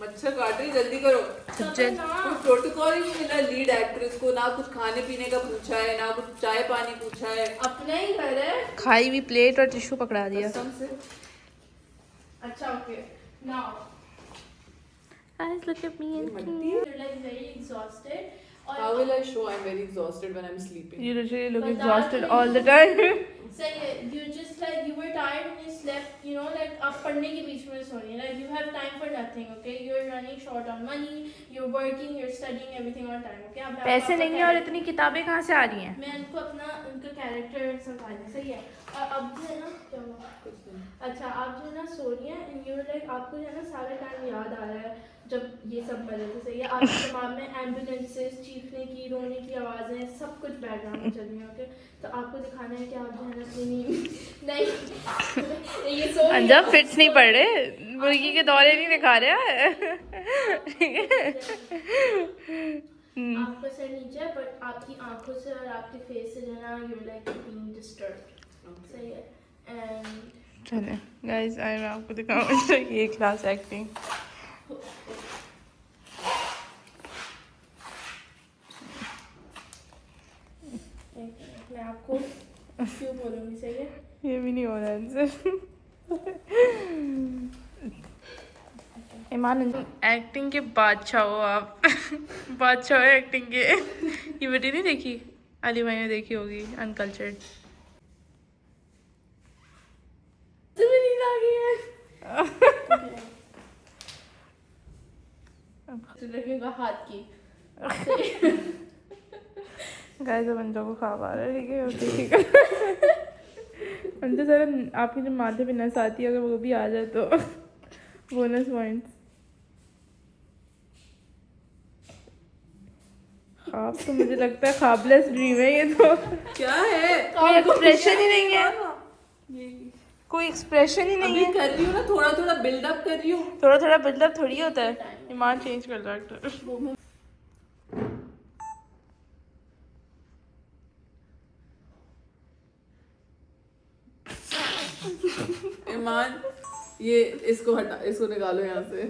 मच्छर काट रही, जल्दी करो। कोई प्रोटोकॉल ही नहीं मिला लीड एक्ट्रेस को, ना कुछ खाने पीने का पूछा है, ना कुछ चाय पानी पूछा है। अपना ही घर है। खाई हुई प्लेट और टिश्यू पकड़ा दिया। कसम से Acha, okay. Now, guys, look at me and you're like very exhausted. How will I show I'm very exhausted when I'm sleeping? You literally look exhausted all the time. So you just like you were tired and you slept. You know, like आप पढ़ने के बीच में Soni. Like you have time for nothing. Okay, you're running short on money. You're working. You're studying everything on time. Okay. अब पैसे नहीं है और इतनी किताबें कहाँ से आ रही हैं? मैं उनको अपना उनका कैरेक्टर समझाने सही है. और अब जो है ना क्या हुआ? अच्छा, आप जो है ना सो रही हैं and you're like आपको जो है ना सारा टाइम याद आ रहा है जब ये सब बजे थे सही है. आपके दिमाग में एम्बुलेंसेस, चीखने की, रोने की आवाज़ें सब कुछ बैकग्राउंड में चल रही है. ओके, तो आपको दिखाना है कि आप जो है ना अपनी नींद नहीं ये सो अंजा फिट्स नहीं पड़ रहे, मुर्गी के दौरे नहीं दिखा रहे. आपका सर नीचे है बट आपकी आंखों से और आपके फेस से जो है ना you're like being disturbed. सही है. एंड चले गाइस, आई मैं आपको दिखाऊंगा ये क्लास एक्टिंग. मैं आपको क्यों बोलूँगी सही है. ये भी नहीं हो रहा आंसर. ईमान एक्टिंग के बादशाह हो आप. बादशाह हो एक्टिंग के. ये वीडियो नहीं देखी? अली भाई ने देखी होगी, अनकल्चर्ड. तुम्हें नींद आ गई है. रखेगा हाथ की. गाइस अब अंजा को ख्वाब आ रहा है. ठीक है, ओके ठीक है. अंजा सर आपके जो माथे पे नस आती है अगर वो भी आ जाए तो बोनस पॉइंट्स. ख्वाब तो मुझे लगता है ख्वाबलेस ड्रीम है ये तो. क्या है? कोई एक्सप्रेशन ही नहीं है. कोई एक्सप्रेशन ही नहीं अभी है. कर रही हूँ ना, थोड़ा थोड़ा बिल्डअप कर रही हूँ. थोड़ा थोड़ा बिल्डअप थोड़ी होता है. ईमान चेंज कर रहा है. ईमान, ये इसको हटा, इसको निकालो यहाँ से.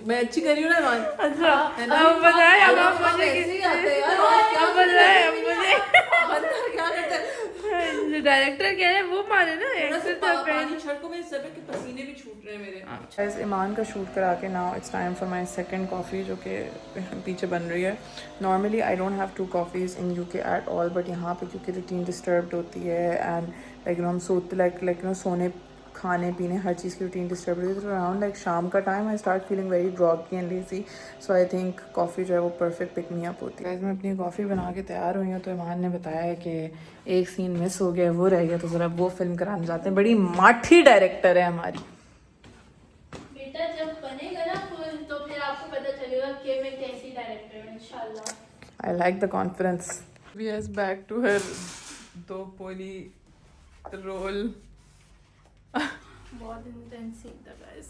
मैं अच्छी कर रही हूँ ना ईमान? अच्छा, है ना? अब बताएं अब आप मुझे ऐसे ही आते हैं यार. और क्या अब बताएं अब मुझे. बंदा क्या करता है? जो डायरेक्टर कह रहे हैं वो माने ना. थोड़ा सा एक्टर तो पानी छिड़को, मेरे सर पे के पसीने भी छूट रहे हैं मेरे. गाइस, ईमान का शूट करा के now it's time for my second coffee जो कि पीछे बन रही है. Normally I don't have 2 coffees in UK at all, but यहाँ पे क्योंकि रूटीन डिस्टर्ब्ड होती है एंड लाइक हम सोते लाइक सोने खाने पीने हर चीज़ की रूटीन डिस्टर्ब होती है. तो अराउंड लाइक शाम का time I start feeling very groggy and lazy. So I think coffee जो है वो परफेक्ट पिक मी अप होती है. मैं अपनी कॉफ़ी बना के तैयार हुई हूँ तो ईमान ने बताया है कि एक सीन मिस हो गया, वो रह गया, तो ज़रा वो फिल्म कराने जाते हैं. बड़ी माठी डायरेक्टर है हमारी. बेटा जब बनेगा ना फिल्म तो फिर आपको पता चलेगा कि मैं कैसी डायरेक्टर हूँ इंशाल्लाह. I like the confidence. We is back to her दो पोली रोल. बहुत इंटेंस सीन था गाइस.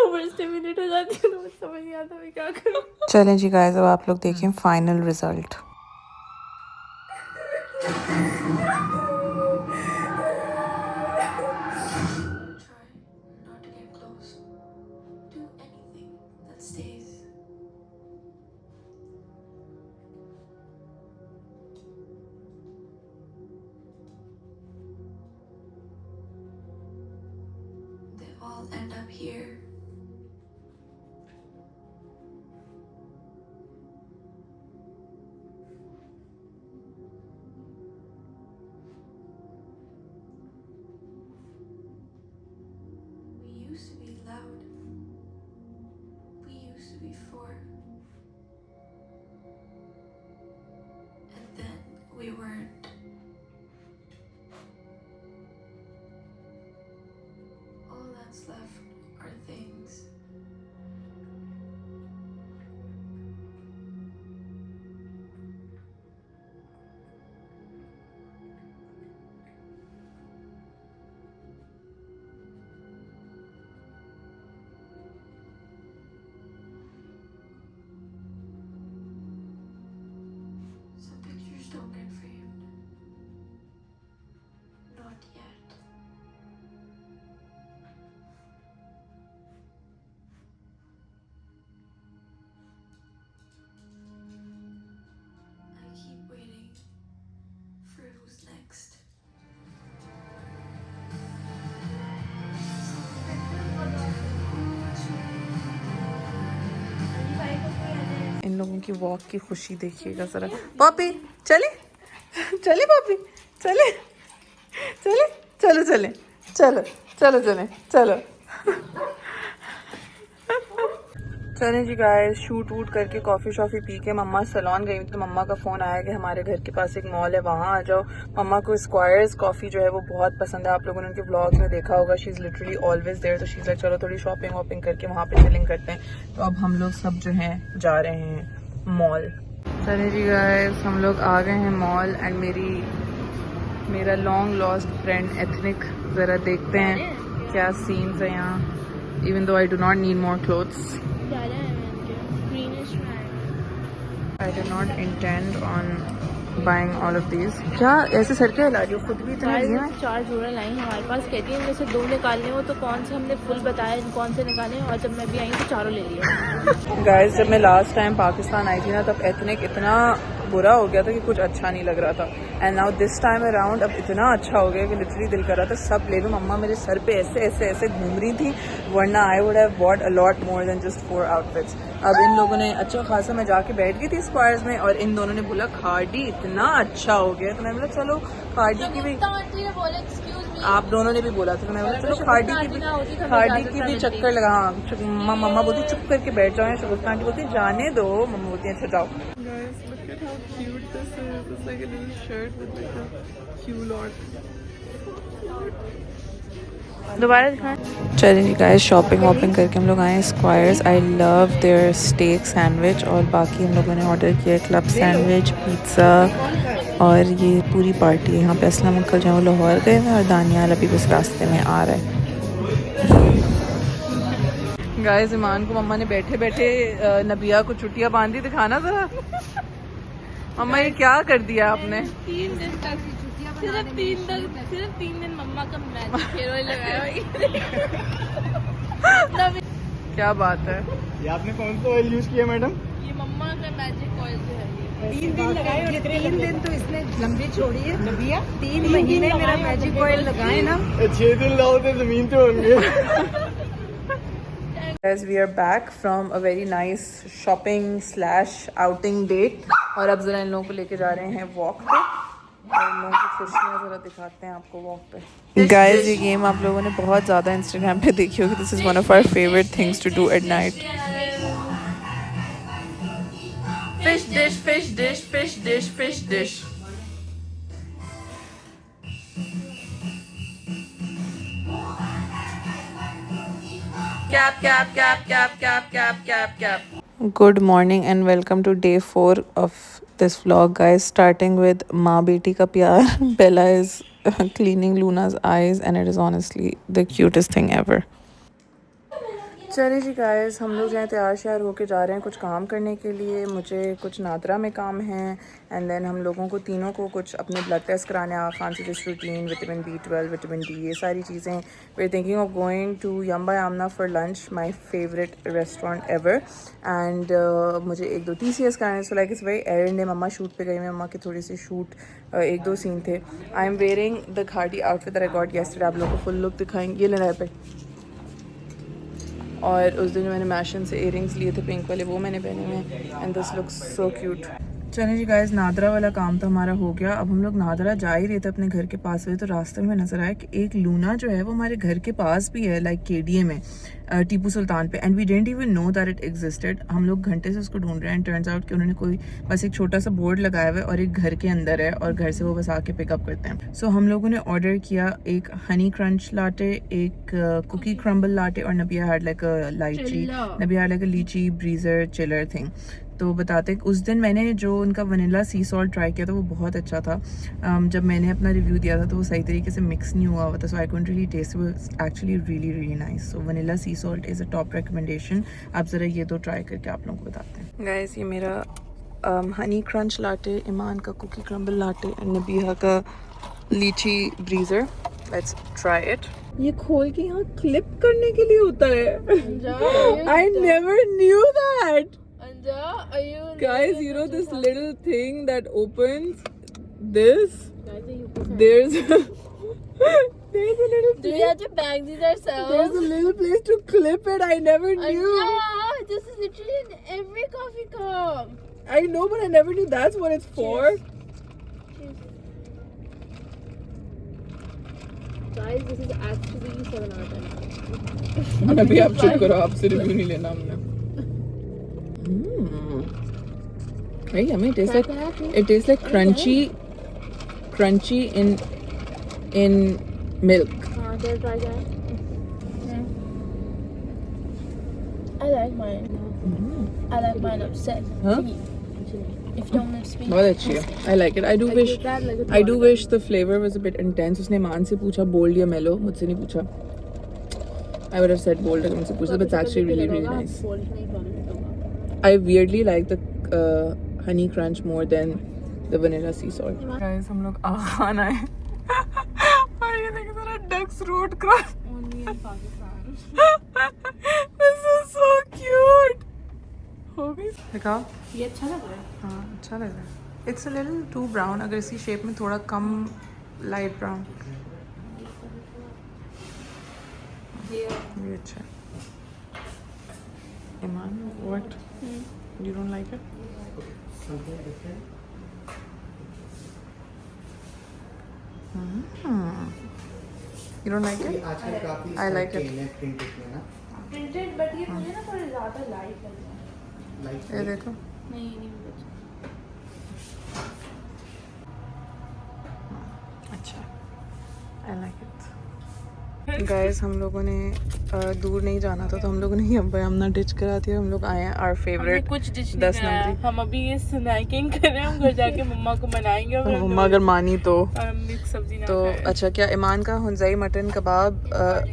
ओवर स्टिमुलेट हो जाती है तो मुझे समझ नहीं आता मैं क्या करूँ. चलें जी गाइस, अब आप लोग देखें final result. Not to get close. Do anything that stays. They all end up here. We used to be loud. We used to be four. And then we weren't. All that's left are things. Some pictures don't get framed. Not yet. लोगों की walk की खुशी देखिएगा ज़रा। Poppy चले चले, Poppy चले चले, चलो चले, चलो चलो चले, चलो चलें जी गाइस। शूट वूट करके कॉफ़ी शॉफ़ी पी के मम्मा सैलून गई तो मम्मा का फ़ोन आया कि हमारे घर के पास एक मॉल है, वहाँ आ जाओ। मम्मा को स्क्वायर्स कॉफ़ी जो है वो बहुत पसंद है, आप लोगों ने उनके व्लॉग्स में देखा होगा। She is literally always there, तो शी इज़ लाइक चलो थोड़ी शॉपिंग वॉपिंग करके वहाँ पे चिलिंग करते हैं। तो अब हम लोग सब जो हैं जा रहे हैं मॉल। चलें जी गाइस, हम लोग आ गए हैं मॉल एंड मेरा लॉन्ग लॉस्ट फ्रेंड एथनिक, ज़रा देखते हैं क्या सीन्स है यहाँ। Even though I do not need more clothes, I did not intend on buying all of these. क्या ऐसे सर के हिला रही हो, खुद भी इतने लिए हैं? 4 जोड़े लाई हमारे पास, कहती है जैसे 2 निकालने हो तो कौन से हमने फुल बताया कौन से निकाले, और जब मैं भी आई तो चारों ले लिए। गाइस जब मैं लास्ट टाइम पाकिस्तान आई थी ना तब एथनिक इतना बुरा हो गया था कि कुछ अच्छा नहीं लग रहा था, and now this time around अब इतना अच्छा हो गया कि लिटरली दिल कर रहा था सब ले लूं। मम्मा मेरे सर पे ऐसे ऐसे ऐसे घूम रही थी, वरना I would have bought a lot more than just 4 outfits. अब इन लोगों ने अच्छा खासा, मैं जाके बैठ गई थी स्क्वायर्स में और इन दोनों ने बोला खाड़ी इतना अच्छा हो गया, तो मैं बोला चलो खाड़ी की भी, आप दोनों ने भी बोला था, तो मैं बोला चलो खाड़ी की भी चक्कर लगा। हाँ मम्मा बोलती चुप करके बैठ जाओ, शगुफ्ता आंटी बोलती जाने दो, मम्मा बोलती अच्छा जाओ। दोबारा दिखाएं। चलिए जी गाइस, शॉपिंग वॉपिंग करके हम लोग आए हैं Squires. I love their steak sandwich, और बाकी हम लोगों ने ऑर्डर किया क्लब सैंडविच, पिज़्ज़ा, और ये पूरी पार्टी है यहाँ पे। असलम अंकल जो है वो लाहौर गए हैं और दानियाल अभी बस रास्ते में आ रहा है। गाइस ईमान को मम्मा ने बैठे बैठे नबिया को छुट्टियाँ बांधी, दिखाना ज़रा मम्मा ये क्या कर दिया आपने। 3 दिन तक सिर्फ 3 दिन मम्मा का मैजिक फेयर ऑयल लगाया भाई। क्या बात है। ये आपने कौन सा ऑयल यूज किया मैडम? ये मम्मा का मैजिक ऑयल जो है 3 दिन लगाए, और 3 दिन तो इसने लंबी छोड़ी है नबिया। 3 महीने मेरा मैजिक ऑयल लगाए ना। 6 दिन लाओ तो जमीन पे होंगे। Guys, we are back from a very nice shopping/outing date, और अब जरा इन लोगों को लेके जा रहे हैं वॉक पे, और इन लोगों की खुशियाँ जरा दिखाते हैं आपको वॉक पे। गाइस ये गेम आप लोगों ने बहुत ज़्यादा इंस्टाग्राम पे देखी होगी। This is one of our favourite things to do at night. Fish dish fish dish fish dish fish dish. Cap, cap, cap, cap, cap, cap, cap, cap. Good morning and welcome to day 4 of this vlog, guys. Starting with माँ बेटी का प्यार. Bella is cleaning Luna's eyes and it is honestly the cutest thing ever. चलिए जी guys, हम लोग जो है तैयार श्यार होके जा रहे हैं कुछ काम करने के लिए। मुझे कुछ नादरा में काम है, एंड देन हम लोगों को तीनों को कुछ अपने ब्लड टेस्ट कराने, fancy test routine, vitamin B12, vitamin D, ये सारी चीज़ें। We are thinking of going to Yum by Amna for lunch, my favourite restaurant ever. And मुझे 1-2 TCS कराने, so like it's very errand day. मम्मा shoot पे गई, मम्मा के थोड़ी सी शूट 1-2 सीन थे। आई एम वेयरिंग द घाटी outfit that I got yesterday. आप लोगों को फुल लुक दिखाएंगे, ये लेना पे। और उस दिन मैंने मैशन से इयरिंग्स लिए थे पिंक वाले, वो मैंने पहने हुए हैं, and this looks so cute. चलिए जी गाइस, नादरा वाला काम तो हमारा हो गया। अब हम लोग नादरा जा ही रहे थे अपने घर के पास से, तो रास्ते में नज़र आया कि एक लूना जो है वो हमारे घर के पास भी है, लाइक KDA में, टीपू सुल्तान पे, and we didn't even know that it existed. हम लोग घंटे से उसको ढूंढ रहे हैं, टर्न्स आउट कि उन्होंने कोई बस एक छोटा सा बोर्ड लगाया हुआ है और एक घर के अंदर है, और घर से वो बस आके पिकअप करते हैं। सो हम लोगों ने ऑर्डर किया एक हनी क्रंच लाटे, एक कुकी क्रम्बल लाटे, और नबिया हैड लाइक अ लाइची, नबिया हैड लाइक अ लीची ब्रीजर चिलर थिंग। तो बताते उस दिन मैंने जो उनका वनीला सी सॉल्ट ट्राई किया था वो बहुत अच्छा था। जब मैंने अपना रिव्यू दिया था तो वो सही तरीके से मिक्स नहीं हुआ था, so I couldn't really taste, it actually really really nice. So vanilla sea salt is a top recommendation. आप ज़रा ये तो ट्राई करके आप लोगों को बताते हैं। गाइस ये मेरा हनी क्रंच लाटे, ईमान का कुकी क्रम्बल लाटे, एंड नबिया का लीची ब्रीजर। Let's try it. ये खोल के यहाँ क्लिप करने के लिए होता है। I never knew that. Guys, you know this little thing that opens this? There's a little Do we have to bag these ourselves? There's a little place to clip it. I never knew. this is literally in every coffee cup. I know, but I never knew that's what it's for. Guys, this is actually 7 out of 10. अभी आप चुप करो, आपसे review नहीं लेना हमने. Very yummy. It tastes like crunchy in milk. Try that. I like mine. I like mine upset. Huh? If you don't mix me. बहुत अच्छी है. I like it. I do wish the flavor was a bit intense. उसने मान से पूछा bold या mellow, मुझसे नहीं पूछा. I would have said bold अगर मुझसे पूछा, but it's actually really nice. I weirdly like the honey crunch more than the vanilla sea salt. Guys, हम लोग आहान आए और ये देखो जरा ducks road cross. Only in Pakistan. This is so cute. हो गई दिखाओ. ये अच्छा लग रहा है. हाँ अच्छा लग रहा है. It's a little too brown. अगर इसी शेप में थोड़ा कम light brown. ये अच्छा है. Iman, what? You don't like it? Something different. You don't like it? आजकल काफी I like it. प्रिंटेड में ना Printed, but ये मुझे ना थोड़े ज़्यादा light लग रहा है. लाइक ये देखो. नहीं ये नहीं मुझे. अच्छा. I like it. Guys, हम लोगों ने दूर नहीं जाना था तो हम लोगों ने यमुना डिच करा दिया. हम लोग आए हैं our favorite कुछ डिश 10 नंबरी. हम अभी ये स्नैकिंग कर रहे हैं. हम घर जाके मम्मा को मनाएंगे और मम्मा अगर मानी तो हम मिक्स सब्जी ना तो अच्छा. क्या ईमान का हुंजाई मटन कबाब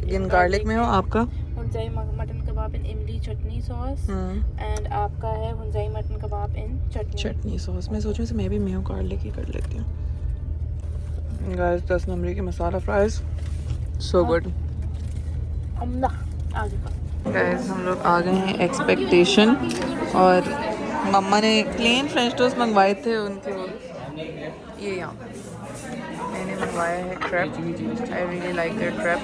इन गार्लिक में हो? आपका हुंजाई मटन कबाब इन इमली चटनी सॉस एंड आपका है हुंजाई मटन कबाब इन चटनी सॉस. मैं सोचूं से मैं भी मेयो गार्लिक ही कर लेती हूँ. गाइस 10 नंबरी के मसाला फ्राइज सो गुड. गाइस हम लोग आ गए हैं एक्सपेक्टेशन और मम्मा ने प्लेन फ्रेंच टोस्ट मंगवाए थे. उनके ये यहाँ मैंने मंगवाया है crepe. I really like their crepe.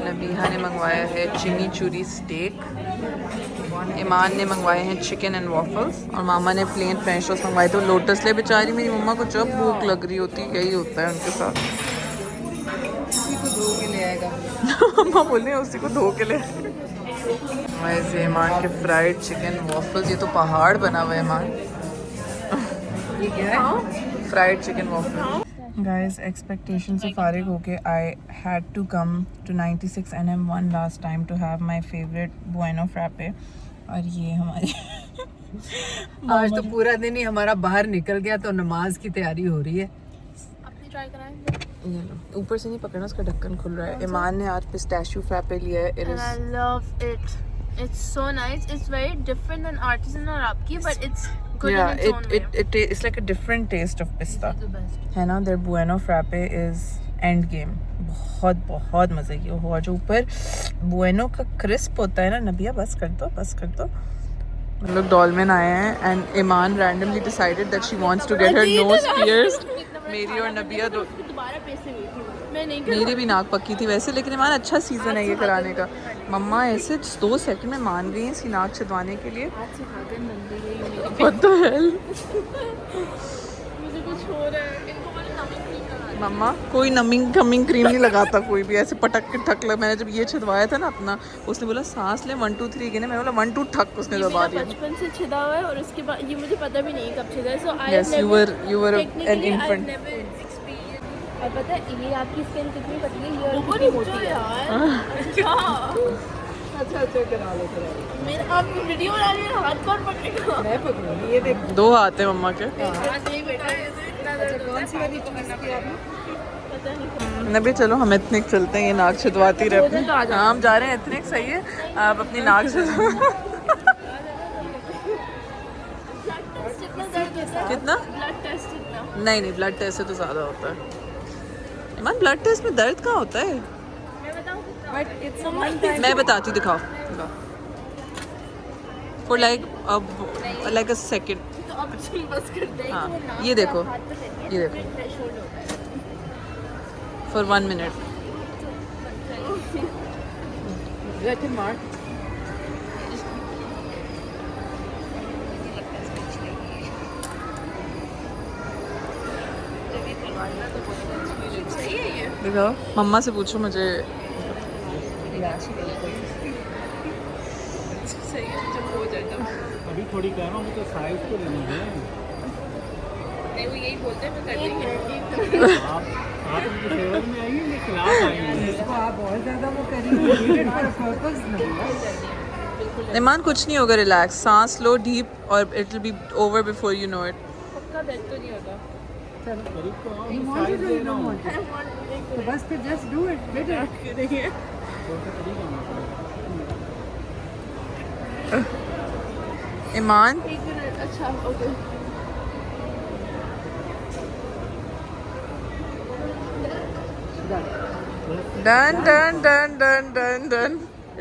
Nabiha ने मंगवाया है चिमीचूरी स्टेक. ईमान ने मंगवाए हैं चिकन एंड वॉफल्स और मामा ने प्लेन फ्रेंच टोस्ट मंगवाए थे. लोटस ले बेचारी मेरी मम्मा को जब भूख लग रही होती यही होता है उनके साथ. उसी को धो के ले आएगा. मम्मा बोले उसी को धो के ले. वैसे ईमान के फ्राइड चिकन वॉफल्स. ये तो पहाड़ बना हुआ है ईमान. ये क्या है? Fried chicken waffle. Guys expectation से फारिग होके I had to come to 96 NM1 last time to have my favourite Bueno frappe. और ये हमारी आज तो पूरा दिन ही हमारा बाहर निकल गया तो नमाज की तैयारी हो रही है. अपनी ट्राई कराएंगे. ये लो ऊपर से नहीं पकड़ना, उसका ढक्कन खुल रहा है. ईमान ने आज पिस्ताशियो फ्रैपे लिया है. And I love it. It's so nice. It's very different than artisan or आपकी, but it's good Yeah, in its own way. it's like a different taste of pista. The best. है ना. their bueno frappe is end game. बहुत मज़े की हुआ. जो ऊपर bueno का क्रिस्प होता है ना. नबिया बस कर दो. हम लोग डॉलमेन आए हैं and Iman randomly decided that she wants to get her nose pierced. मेरी और नबिया दोबारा पैसे हुई थी. मैं नहीं मेरी भी नाक पक्की थी वैसे, लेकिन ईमान अच्छा सीज़न है ये कराने का. मम्मा ऐसे 2 सेकंड में मान गई हैं इसकी नाक छिदवाने के लिए. हाथ से खाकर बन गई है मेरी. What the hell? मुझे कुछ हो रहा है. इनको मैंने नमक नहीं लगा. मम्मा कोई नमिंग क्रीम नहीं लगाता कोई भी. ऐसे पटक के ठक लग. मैंने जब ये छिदवाया था ना अपना, उसने बोला सांस ले 1 2 3 गिने. मैं बोला 1 2 ठक उसने दबा दिया. बचपन से छिदा हुआ है और उसके बाद ये मुझे पता भी नहीं कब छिदा है. So I Yes, you were an infant. और पता है ये आपकी स्किन कितनी पतली है और कितनी मोटी है यार. अच्छा करा लो. मेरे आप वीडियो बना रही हैं. हाथ कौन पकड़ेगा? मैं पकड़ूंगी. ये देख 2 हाथ है मम्मा के. हाथ नहीं बेटा. इतना दर्द कौन सी वाली चूज की आपने? पता नहीं. नबी चलो हम एथनिक चलते हैं. ये नाक छिदवाती रहे अपनी. हाँ हम जा रहे हैं एथनिक. सही है आप अपनी नाक से कितना दर्द होता है? कितना? ब्लड टेस्ट कितना? नहीं ब्लड टेस्ट से तो ज़्यादा होता है. ईमान ब्लड टेस्ट में दर्द कहाँ होता है? मैं बताऊँ कितना? But it's a one time. मैं बताती हूँ. दिखाओ फॉर लाइक अ सेकेंड. तो अब तुम बस कर दे. हाँ, ये देखो. ये देखो. थ्रेशोल्ड होता है. For 1 minute. Let him mark. दिखाओ, मम्मा से पूछो मुझे। अभी थोड़ी कह रहा हूँ तो साइज तो लेनी है। आप उनके फेवर में आएंगे, उनके खिलाफ आएंगे। इसको आप बहुत ज़्यादा वो करेंगे फॉर अ पर्पस नहीं। ईमान कुछ नहीं होगा, रिलैक्स, सांस लो डीप और it will be over before you know it. पक्का दर्द तो नहीं होता। You want to do it, you don't want it. तो बस फिर just do it, let it. ईमान, एक मिनट, अच्छा okay. Done done done done done done.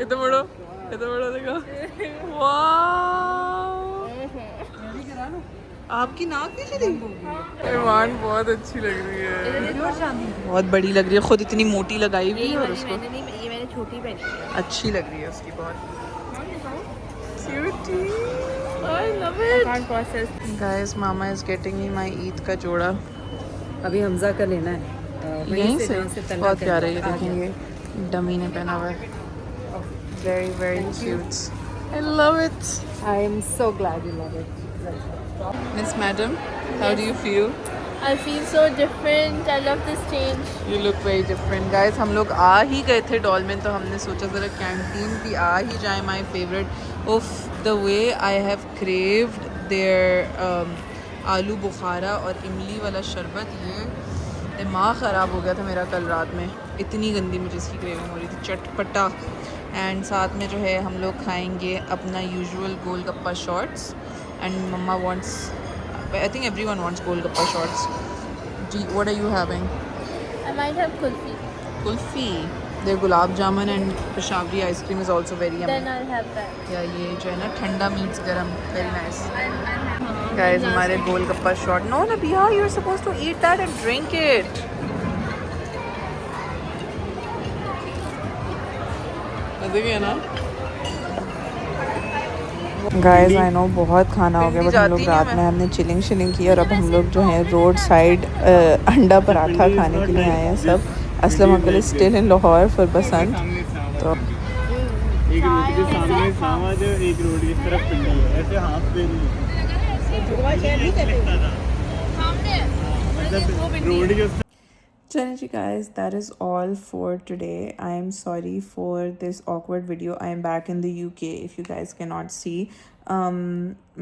इधर मुड़ो, इधर मुड़ो, देखो। वाह, आपकी नाक नीचे देखो। ईमान बहुत अच्छी लग रही है, बहुत बड़ी लग रही है, खुद इतनी मोटी लगाई हुई है और उसको ये मैंने छोटी पहनी है। अच्छी लग रही है उसकी बहुत। I love it. I can't process. Guys, mama is getting me my Eid का जोड़ा। अभी हमजा का लेना है। यहीं से बहुत प्यारा है, देखेंगे डमी ने पहना हुआ है। Very very cute, I love it. I am so glad you love it. Miss madam, how do you feel? I feel so different. I love this change. You look very different. Guys, हम लोग आ ही गए थे Dolmen, तो हमने सोचा ज़रा canteen भी आ ही जाए। My favourite of the way I have craved their aloo bukhara और इमली वाला शरबत। ये दिमाग ख़राब हो गया था मेरा कल रात में, इतनी गंदी मुझे इसकी क्रेविंग हो रही थी, चटपटा। एंड साथ में जो है हम लोग खाएंगे अपना usual golgappa shots. And mama wants, I think everyone wants golgappa shorts. What are you having? I might have kulfi. Kulfi. Their gulab jamun and Peshawari ice cream is also very yummy. Then I'll have that. Yeah, ये जो है ना ठंडा meets गरम, very nice. Guys, हमारे golgappa short. No, Nabiha, you're supposed to eat that and drink it. मज़े की है ना? गाइस, आई नो बहुत खाना हो गया, बट हम लोग रात में हमने चिलिंग शिलिंग की और अब हम लोग जो है रोड साइड अंडा पराठा खाने के लिए आए हैं सब। Aslam uncle is still in Lahore for Basant. तो एक रोड के सामने सामाज है, एक रोड की तरफ पिंडी है, ऐसे हाथ पे नहीं रोड के चलें जी guys, that is all for today. I am sorry for this awkward video. I am back in the UK if you guys cannot see.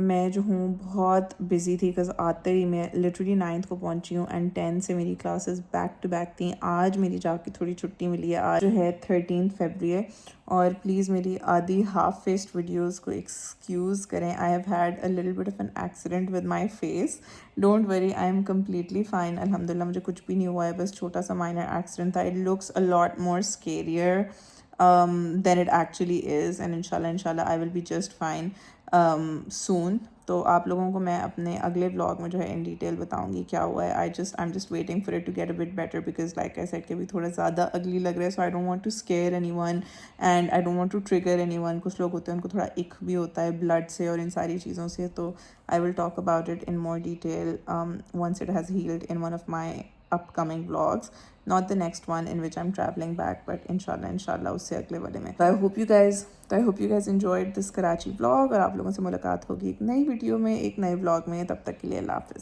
मैं जो हूँ बहुत बिज़ी थी, बिकॉज आते ही मैं लिटरली 9th को पहुँची हूँ एंड 10 से मेरी क्लासेस बैक टू बैक थी। आज मेरी जाके थोड़ी छुट्टी मिली है, आज जो है 13 फरवरी है। और प्लीज़ मेरी आधी हाफ फेस्ड वीडियोस को एक्सक्यूज़ करें। I have had a little bit of an accident with my face, don't worry, I am completely fine अल्हम्दुलिल्लाह। मुझे कुछ भी नहीं हुआ है, बस छोटा सा माइनर एक्सीडेंट था। It looks a lot more scarier than it actually is, and इंशाल्लाह I will be just fine soon. तो आप लोगों को मैं अपने अगले व्लॉग में जो है इन डिटेल बताऊंगी क्या हुआ है। I am just waiting for it to get a bit better, because like I said कि अभी थोड़ा ज़्यादा अगली लग रहा है। So I don't want to scare anyone and I don't want to trigger anyone. कुछ लोग होते हैं उनको थोड़ा इक भी होता है ब्लड से और इन सारी चीज़ों से। तो I will talk about it in more detail once it has healed in one of my upcoming vlogs, not the next one in which I'm traveling back, but inshallah उससे अगले वाले में। I hope you guys enjoyed this Karachi vlog और आप लोगों से मुलाकात होगी एक नई वीडियो में, एक नए vlog में। तब तक के लिए अल्लाह हाफ़िज़।